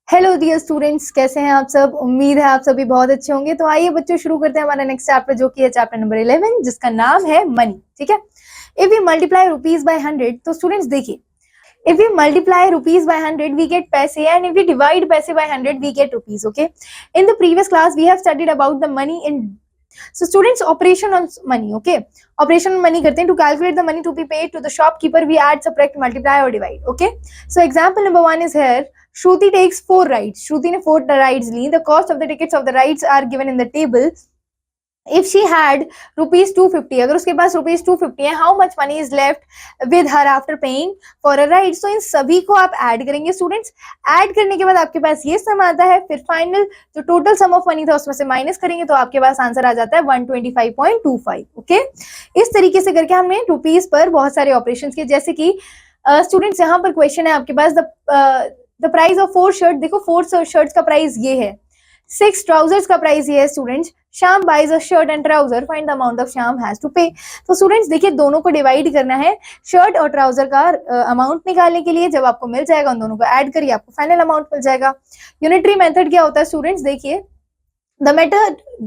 Hello dear students, कैसे हैं आप सब। उम्मीद है आप सभी बहुत अच्छे होंगे। तो आइए बच्चों, शुरू करते हैं हमारा नेक्स्ट चैप्टर, जो कि है चैप्टर नंबर 11, जिसका नाम है मनी। ठीक है। If we multiply rupees by 100, तो स्टूडेंट्स देखिए, if we multiply rupees by 100 we get paise, and if we divide paise by 100 we get rupees. Okay, in the previous class we have studied about the money in, so students, operation on money. Okay, operation on money करते हैं। To calculate the money to be paid to the shopkeeper we add, subtract, multiply or divide. Okay, so example number 1 is here. Shruti takes 4 rides. Shruti ने 4 rides Lee. The cost of the tickets of the rides are given in the table. If she had rupees 250, अगर उसके पास rupees 250 है, how much money is left with her after paying for a ride? So इन सभी को आप add करेंगे students. Add करने के बाद आपके पास ये सम आता है, फिर फाइनल जो टोटल सम ऑफ मनी था उसमें से माइनस करेंगे तो आपके पास आंसर आ जाता है 125.25। ओके, इस तरीके से करके हमने रुपीज पर बहुत सारे ऑपरेशंस किए। जैसे कि स्टूडेंट्स यहाँ पर क्वेश्चन है आपके पास, द प्राइस ऑफ 4 शर्ट। देखो 4 शर्ट्स का प्राइस ये है, 6 ट्राउजर्स का प्राइस ये है students. Shyam buys a shirt and trouser, find the amount of Shyam has to pay. तो स्टूडेंट्स देखिए, दोनों को डिवाइड करना है। शर्ट और ट्राउजर का अमाउंट निकालने के लिए जब आपको मिल जाएगा, उन दोनों को ऐड करिए, आपको फाइनल अमाउंट मिल जाएगा। यूनिटरी मेथड क्या होता है स्टूडेंट्स, देखिए, the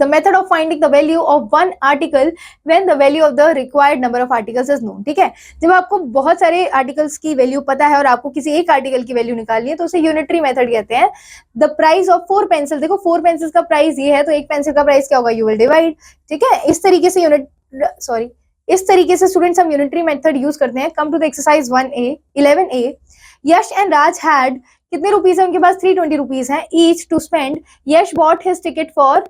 method of finding the value of one article when the value of the required number of articles is known। ठीक है, जब आपको बहुत सारे आर्टिकल्स की वैल्यू पता है और आपको किसी एक आर्टिकल की वैल्यू निकालनी है तो उसे यूनिटरी मेथड कहते हैं। द प्राइस ऑफ 4 पेंसिल, देखो 4 पेंसिल्स का प्राइस ये है, तो एक पेंसिल का प्राइस क्या होगा, यू विल डिवाइड। ठीक है, इस तरीके से स्टूडेंट्स हम यूनिटरी मेथड यूज करते हैं। Come to the exercise 11A। Yash and Raj had, कितने रुपीस है उनके पास, 320 रुपीज है each to spend. Yash bought his ticket for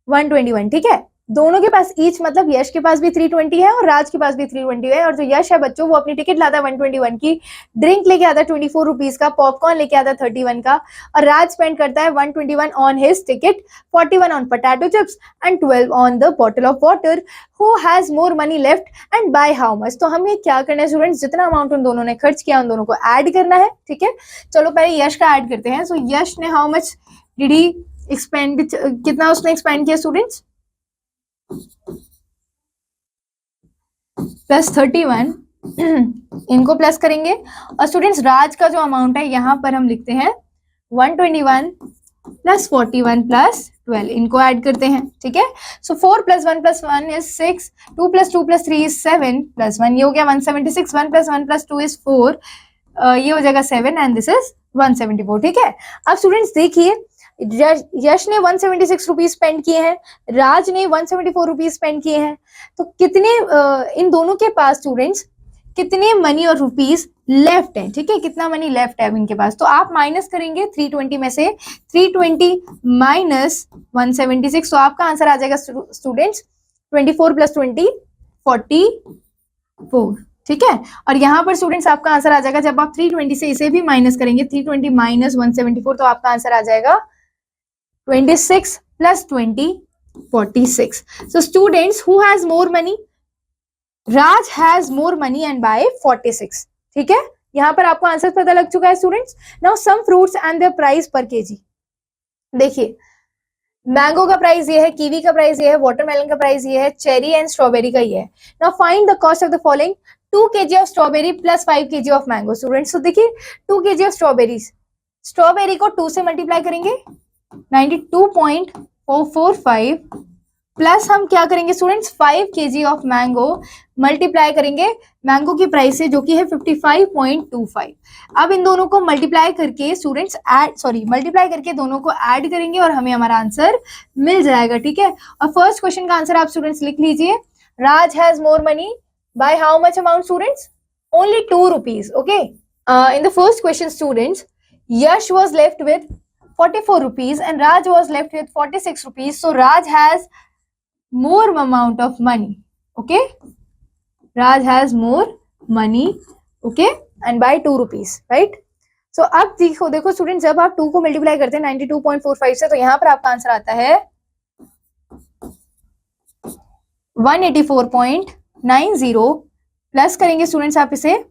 121। ठीक है, दोनों के पास ईच मतलब यश के पास भी 320 है और राज के पास भी 320 है। और जो यश है बच्चों, वो अपनी टिकट लाता है 121 की, ड्रिंक लेके आता है 24 रुपीज का, पॉपकॉर्न लेके आता है 31 का, और राज स्पेंड करता है 121 on his ticket, 41 on potato chips and 12 on the bottle of water. Who has more money left and bye how much. तो हमें क्या करना है स्टूडेंट्स, जितना अमाउंट उन दोनों ने खर्च किया उन दोनों को ऐड करना है। ठीक है, चलो पहले यश का ऐड करते हैं। सो यश ने how much did he expand, कितना उसने एक्सपेंड किया स्टूडेंट्स, प्लस 31। इनको प्लस करेंगे। और स्टूडेंट्स राज का जो अमाउंट है यहाँ पर हम लिखते हैं 121 प्लस 41 प्लस 12, इनको ऐड करते हैं। ठीक है, सो 4 + 1 + 1 इज 6, 2 + 2 + 3 इज 7, प्लस 1 ये हो गया 176, 1 + 1 + 2 इज 4, ये हो जाएगा 7 एंड दिस इज 174। ठीक है, अब स्टूडेंट्स देखिए, यश ने 176 रुपीज स्पेंड किए हैं, राज ने 174 रुपीज स्पेंड किए हैं। तो कितने इन दोनों के पास स्टूडेंट्स कितने मनी और रुपीज लेफ्ट है। ठीक है, कितना मनी लेफ्ट है अब इनके पास, तो आप माइनस करेंगे 320 में से, 320 माइनस 176, तो आपका आंसर आ जाएगा स्टूडेंट्स 24 + 20 44। ठीक है, और यहाँ पर स्टूडेंट्स आपका आंसर आ जाएगा, जब आप 320 से इसे भी माइनस करेंगे, 320 माइनस 174, तो आपका आंसर आ जाएगा 26 + 20 46। So students, who has more money? Raj has more money and by 46। ठीक है, यहाँ पर आपको आंसर पता लग चुका है students. Now some fruits and their price per kg। देखिए, मैंगो का प्राइस ये है, कीवी का प्राइस ये है, वाटरमेलन का प्राइस ये है, चेरी एंड स्ट्रॉबेरी का ये है। Now find the cost of the following, 2 kg of strawberry plus 5 kg of mango. Students तो देखिए, 2 kg ऑफ स्ट्रॉबेरी को 2 से मल्टीप्लाई करेंगे 92.445, प्लस हम क्या करेंगे students, 5 kg of mango multiply करेंगे मैंगो की प्राइस से, जो कि है 55.25। अब इन दोनों को मल्टीप्लाई करके स्टूडेंट्स मल्टीप्लाई करके दोनों को ऐड करेंगे और हमें हमारा आंसर मिल जाएगा। ठीक है, और फर्स्ट क्वेश्चन का आंसर आप स्टूडेंट्स लिख लीजिए, Raj has more money by how much amount students, only 2 rupees. Okay, in the first question students, Yash was left with 44 rupees and Raj was left with 46 rupees. So Raj has more amount of money. Okay, Raj has more money. Okay, and by 2 rupees, right? So अब देखो student, जब आप 2 को multiply करते हैं 92.45 से, तो यहाँ पर आपका आंसर आता है 184.90, प्लस करेंगे स्टूडेंट्स आप इसे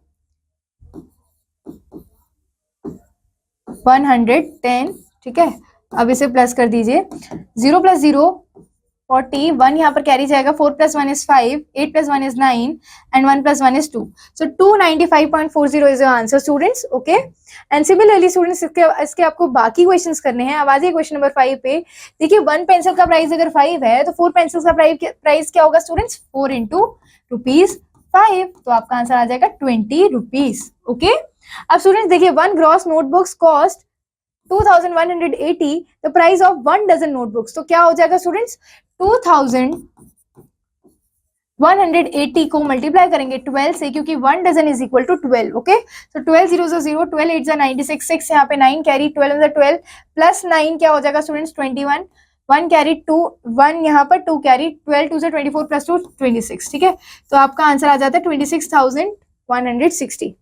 110। ठीक है, अब इसे प्लस कर दीजिए, 0 + 0 40, 1 यहाँ पर कैरी जाएगा, 4 + 1 is 5, 8 + 1 is 9 and 1 + 1 is 2. So 295.40 is your answer students. Okay, and similarly students इसके आपको बाकी क्वेश्चंस करने हैं. अब आ जाइए क्वेश्चन नंबर 5 पे. देखिए 1 पेंसिल का प्राइस अगर 5 है तो 4 पेंसिल्स का प्राइस क्या होगा स्टूडेंट्स? 4 into ₹5. तो आपका आंसर आ जाएगा 20 रुपीज. ओके, अब स्टूडेंट्स देखिए 1 gross notebooks cost 2180, the price of 1 dozen notebooks. तो क्या हो जाएगा स्टूडेंट्स? 2180 को मल्टीप्लाई करेंगे 12 से, क्योंकि 1 dozen is equal to 12. Okay, तो 12 0 0, 12 8 96, 6 यहाँ पे 9 कैरी, 12 12 प्लस 9 क्या हो जाएगा स्टूडेंट्स? 21, 1 कैरी 2, 1 यहाँ पर 2 कैरी, 12 2 से 24 प्लस 2 26. ठीक है, तो आपका आंसर आ जाता है 26,160.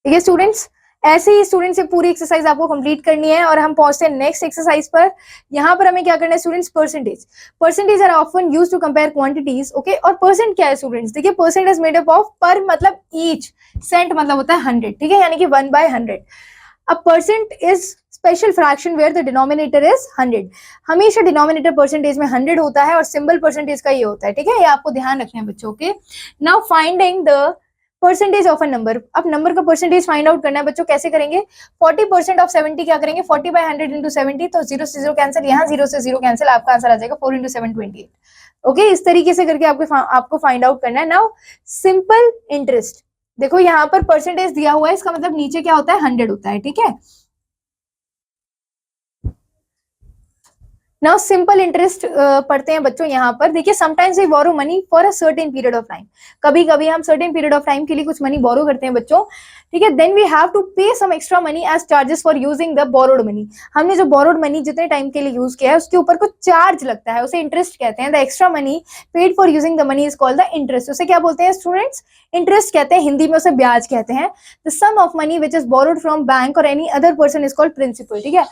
ठीक है स्टूडेंट्स, ऐसे ही स्टूडेंट से पूरी एक्सरसाइज आपको कंप्लीट करनी है और हम पहुंचते हैं नेक्स्ट एक्सरसाइज पर. यहाँ पर हमें क्या करना है students? Percentage are often used to compare quantities. Okay, और परसेंट क्या है स्टूडेंट्स? देखिए percent is made up of per मतलब ईच, सेंट मतलब होता है 100. ठीक है, यानी कि 1/100. अब percent is special fraction where the denominator is 100. हमेशा डिनोमिनेटर परसेंटेज में 100 होता है और सिंबल परसेंटेज का ये होता है. ठीक है, ये आपको ध्यान रखना है बच्चों के. Now finding the percentage of a number. अब नंबर का परसेंटेज फाइंड आउट करना है बच्चों. कैसे करेंगे? 40% ऑफ 70 क्या करेंगे? 40/100 into 70. तो 0 से 0 कैंसिल, यहाँ 0 से 0 कैंसिल, आपका आंसर आ जाएगा 4 into 7 28. ओके, इस तरीके से करके आपको फाइंड आउट करना है. Now simple interest. देखो यहाँ पर परसेंटेज दिया हुआ है, इसका मतलब नीचे क्या होता है? 100 होता है. ठीक है, नाउ सिंपल इंटरेस्ट पढ़ते हैं बच्चों. यहाँ पर देखिए sometimes we borrow money for a certain period of time. कभी कभी हम सर्टेन पीरियड ऑफ टाइम के लिए कुछ मनी बोरो करते हैं बच्चों. ठीक है, then we have to pay some extra money as charges for using the borrowed money. हमने जो बोरोड मनी जितने टाइम के लिए यूज किया है उसके ऊपर कुछ चार्ज लगता है, उसे इंटरेस्ट कहते हैं. The extra money paid for using the money is called the interest. उसे क्या बोलते हैं स्टूडेंट्स? इंटरेस्ट कहते हैं. हिंदी में उसे ब्याज कहते हैं. The sum of money which is borrowed from bank और any other person is called principal. ठीक है,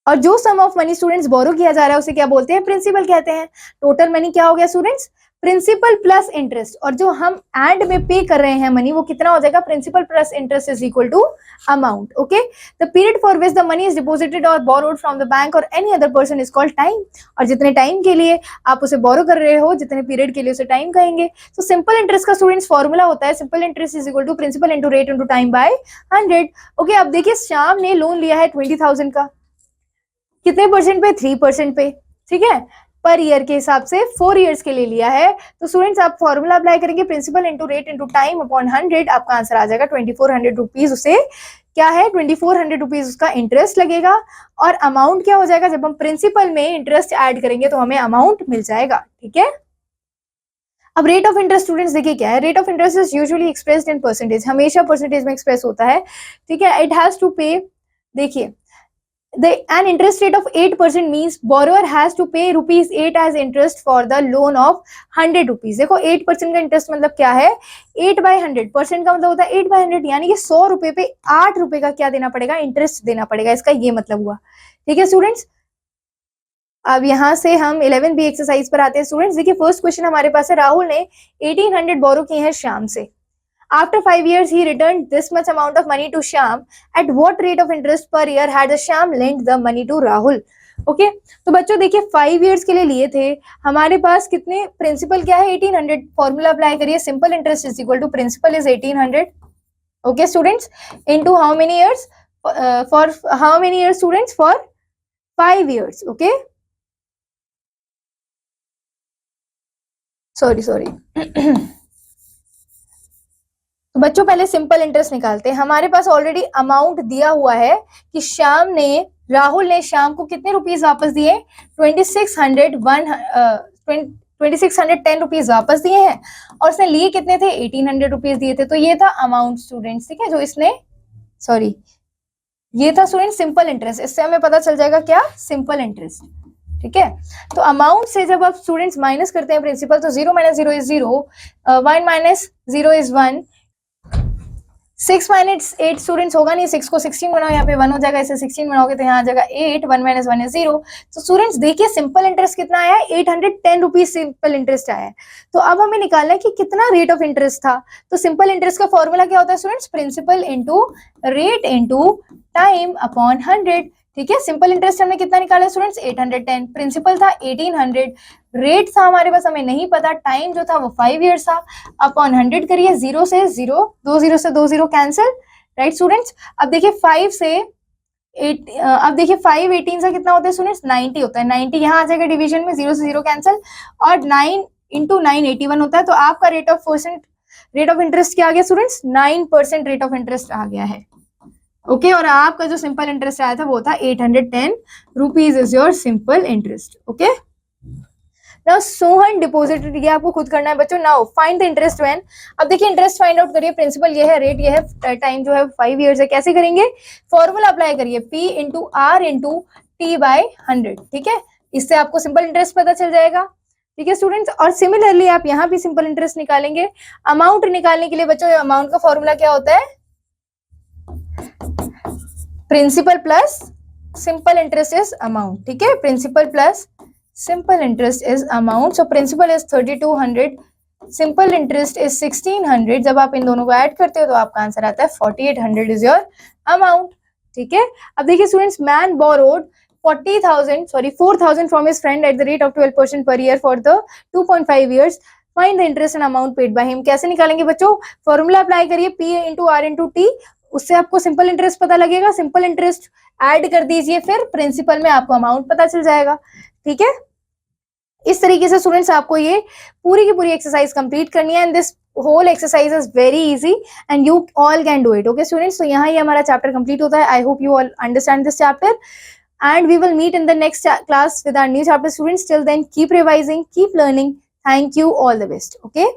और जो sum of money students borrow किया जा रहा है उसे क्या बोलते हैं? प्रिंसिपल कहते हैं. टोटल मनी क्या हो गया स्टूडेंट्स? Principal plus interest. और जो हम एंड में पे कर रहे हैं मनी वो कितना हो जाएगा? Principal plus interest is equal to amount. Okay, the period for which the money is deposited और बोरोड फ्रॉम द बैंक और any other person is called time. और जितने टाइम के लिए आप उसे बोरो कर रहे हो, जितने पीरियड के लिए उसे टाइम कहेंगे. तो सिंपल इंटरेस्ट का स्टूडेंट्स फॉर्मूला होता है simple interest is equal to principal into rate into time by 100. Okay, अब देखिए श्याम ने लोन लिया है 20,000 का. कितने परसेंट पे? 3% पे. ठीक है, पर ईयर के हिसाब से 4 इयर्स के लिए लिया है. तो स्टूडेंट्स आप फॉर्मूला अप्लाई करेंगे principal into rate into time upon 100. आपका आंसर आ जाएगा 2400 रुपीज. उसे क्या है? 2400 रुपीज उसका इंटरेस्ट लगेगा. और अमाउंट क्या हो जाएगा? जब हम प्रिंसिपल में इंटरेस्ट ऐड करेंगे तो हमें अमाउंट मिल जाएगा. ठीक है, अब रेट ऑफ इंटरेस्ट स्टूडेंट्स देखिए क्या है. Rate of interest is usually expressed in percentage. हमेशा परसेंटेज में एक्सप्रेस होता है. ठीक है, इट हैज टू पे. देखिए an interest rate of 8% means borrower has to pay ₹8 as interest for the loan of 100 rupees. देखो 8% का इंटरेस्ट मतलब क्या है? 8/100%. का मतलब होता है 8/100, यानी कि 100 रुपए पे 8 रुपए का क्या देना पड़ेगा? इंटरेस्ट देना पड़ेगा. इसका ये मतलब हुआ. ठीक है स्टूडेंट्स, अब यहाँ से हम 11 बी एक्सरसाइज पर आते हैं स्टूडेंट्स. देखिए फर्स्ट क्वेश्चन हमारे पास है. राहुल ने 1800 बोरो किए हैं श्याम से. After 5 years, he returned this much amount of money to Shyam. At what rate of interest per year had the Shyam lent the money to Rahul? Okay, तो बच्चों देखिए 5 years के लिए लिए थे. हमारे पास कितने? प्रिंसिपल क्या है? 1800. फॉर्मूला अप्लाई करिए. Simple interest is equal to principal is 1800. Okay students, into how many years? For how many years students? For 5 years. Okay, sorry तो बच्चों पहले सिंपल इंटरेस्ट निकालते हैं. हमारे पास ऑलरेडी अमाउंट दिया हुआ है कि राहुल ने श्याम को कितने रुपीस वापस दिए? 2610 रुपीज वापस दिए हैं. और उसने लिए कितने थे? 1800 रुपीज दिए थे. तो ये था अमाउंट स्टूडेंट्स. ठीक है, जो इसने ये था स्टूडेंट सिंपल इंटरेस्ट. इससे हमें पता चल जाएगा क्या? Simple interest. ठीक है, तो अमाउंट से जब आप स्टूडेंट्स माइनस करते हैं प्रिंसिपल तो 0 - 0 इज 0, 1 - 0 इज 1, 6 - 8 स्टूडेंट्स होगा नहीं. 6 को 16 बनाओ, यहाँ पे 1 हो जाएगा. इसे 16 बनाओगे तो यहाँ आ जाएगा 8. 1 - 1 इज 0. तो स्टूडेंट्स देखिए सिंपल इंटरेस्ट कितना आया है? 810 रुपीज सिंपल इंटरेस्ट आया है. तो अब हमें निकालना है कि कितना रेट ऑफ इंटरेस्ट था. तो सिंपल इंटरेस्ट का फॉर्मूला क्या होता है students? Principal into rate into time upon 100. ठीक है। सिंपल इंटरेस्ट हमने कितना निकाला स्टूडेंट्स 810, प्रिंसिपल था 1800, रेट था हमारे पास हमें नहीं पता, टाइम जो था वो 5 इयर्स था, अपॉन 100 करिए, 0 से 0, 2 0 से 2 0 कैंसिल, राइट स्टूडेंट्स। अब देखिए 5 से 8, अब देखिए 5 18 से कितना होता है स्टूडेंट्स 90 होता है, 90 यहाँ आ जाएगा डिवीजन में, 0 से 0 कैंसिल, और 9 इंटू 9 81 होता है। तो आपका रेट ऑफ इंटरेस्ट क्या आ गया स्टूडेंट्स 9% रेट ऑफ इंटरेस्ट आ गया है। ओके और आपका जो सिंपल इंटरेस्ट आया था वो था 810 rupees is your simple interest. Okay now Sohan deposited, ये आपको खुद करना है बच्चों। Now find the interest when, अब देखिए इंटरेस्ट फाइंड आउट करिए, प्रिंसिपल ये है, रेट ये है, टाइम जो है 5 इयर्स है। कैसे करेंगे, फॉर्मूला अप्लाई करिए, P into R into T by 100, ठीक है, इससे आपको सिंपल इंटरेस्ट पता चल जाएगा। ठीक है स्टूडेंट्स, और सिमिलरली आप यहाँ भी सिंपल इंटरेस्ट निकालेंगे। अमाउंट निकालने के लिए बच्चों अमाउंट का फॉर्मूला क्या होता है, principal plus simple interest is amount, ठीक है, principal plus simple interest is amount, so principal is 3200, simple interest is 1600, जब आप इन दोनों को ऐड करते हो तो आपका आंसर आता है 4800 is your amount। ठीक है, अब देखिए students, man borrowed 4,000 from his friend at the rate of 12% per year for the 2.5 years, find the interest and amount paid by him। कैसे निकालेंगे बच्चों, फॉर्मूला अप्लाई करिए, P into R into T, उससे आपको सिंपल इंटरेस्ट पता लगेगा, simple interest add कर दीजिए, फिर प्रिंसिपल में आपको अमाउंट पता चल जाएगा। ठीक है, इस तरीके से स्टूडेंट्स आपको ये पूरी की पूरी एक्सरसाइज कंप्लीट करनी है, and this whole exercise is very easy and you all can do it. Okay students, तो यहाँ ही हमारा चैप्टर कंप्लीट होता है। I hope you all understand this chapter and we will meet in the next class with our new chapter students. Till then, keep revising, keep learning. Thank you, all the best. Okay.